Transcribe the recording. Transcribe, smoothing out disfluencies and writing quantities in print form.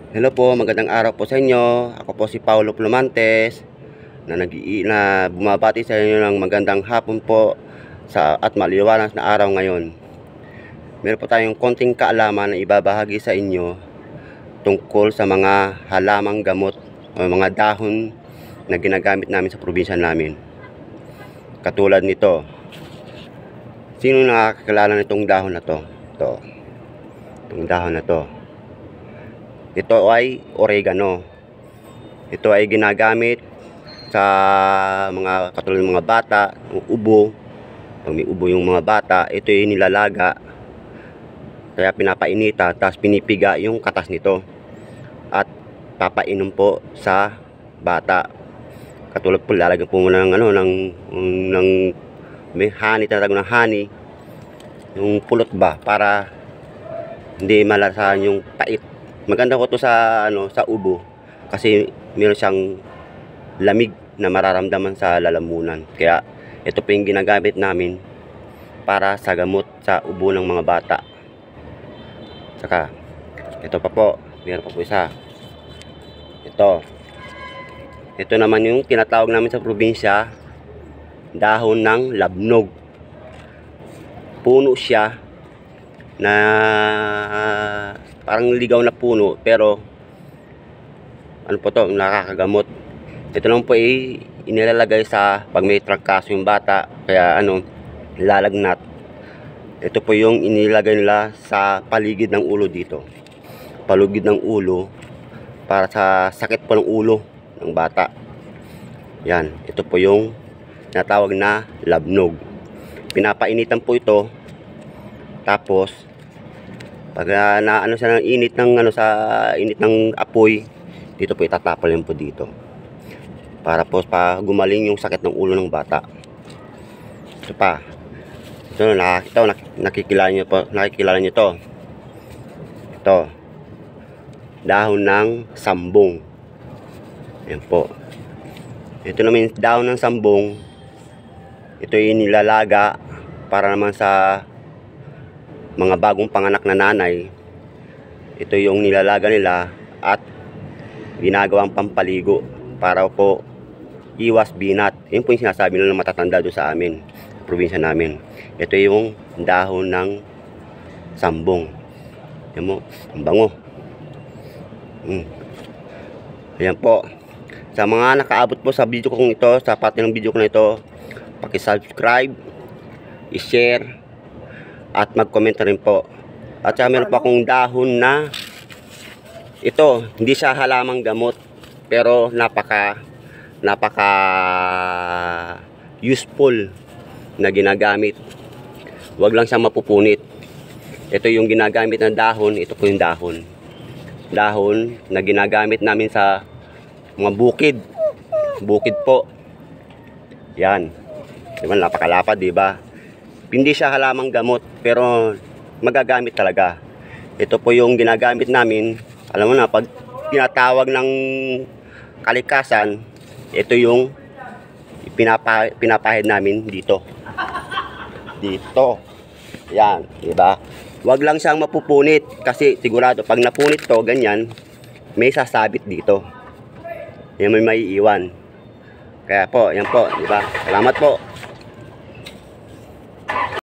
Hello po, magandang araw po sa inyo. Ako po si Paulo Plumantes na bumabati sa inyo ng magandang hapon po at maliwanag na araw ngayon. Meron po tayong konting kaalaman na ibabahagi sa inyo tungkol sa mga halamang gamot o mga dahon na ginagamit namin sa probinsya namin. Katulad nito. Sino nakakilala nitong dahon na to? Itong dahon na to. Ito ay oregano. Ito ay ginagamit sa mga katulad ng mga bata, ubo. Pag may ubo yung mga bata, ito ay nilalaga. Kaya pinapainita, tapos pinipiga yung katas nito. At papainom po sa bata. Katulad po, lalagyan po muna ng may honey, tatawag ng honey. Yung pulot ba, para hindi malasahan yung pait. Maganda ko to sa sa ubo kasi meron siyang lamig na mararamdaman sa lalamunan. Kaya ito po yung ginagamit namin para sa gamot sa ubo ng mga bata. Saka ito pa po, meron pa po isa. Ito naman yung tinatawag namin sa probinsya, dahon ng labnog. Puno siya na parang ligaw na puno, pero ano po to, nakakagamot. Ito lang po ay inilalagay sa pag may trangkaso yung bata, kaya lalagnat. Ito po yung inilagay nila sa paligid ng ulo dito. Paligid ng ulo para sa sakit po ng ulo ng bata. Yan, ito po yung tinatawag na labnog. Pinapainitan po ito. Tapos pag siya ng init sa init ng apoy, dito po itatapal yan po dito. Para po gumaling yung sakit ng ulo ng bata. Ito pa. Ito nakikilala niyo po, nakikilala niyo to. Ito. Dahon ng sambong. Yan po. Ito naman yung dahon ng sambong. Ito yung nilalaga para naman sa mga bagong panganak na nanay. Ito yung nilalaga nila at ginagawang pampaligo para po iwas binat. Yun po yung sinasabi nila ng matatanda doon sa amin, probinsya namin. Ito yung dahon ng sambong. Yan mo, ang bango. Ayan po. Sa mga nakaabot po sa video kong ito, sa pati ng video ko na ito, paki-subscribe, i-share, at mag-comment rin po. At saka meron pa akong dahon na ito, hindi siya halamang gamot, pero napaka useful na ginagamit. Huwag lang siyang mapupunit. Ito yung ginagamit na dahon. Ito po yung dahon na ginagamit namin sa mga bukid po. Yan, diba, napakalapad, diba? Hindi siya halamang gamot, pero magagamit talaga. Ito po yung ginagamit namin. Alam mo na, pag tinatawag ng kalikasan, ito yung pinapahid namin dito. Yan, diba? Huwag lang siyang mapupunit, kasi sigurado pag napunit to, ganyan, may sasabit dito. Yan, may maiiwan. Kaya po, yan po, diba? Salamat po.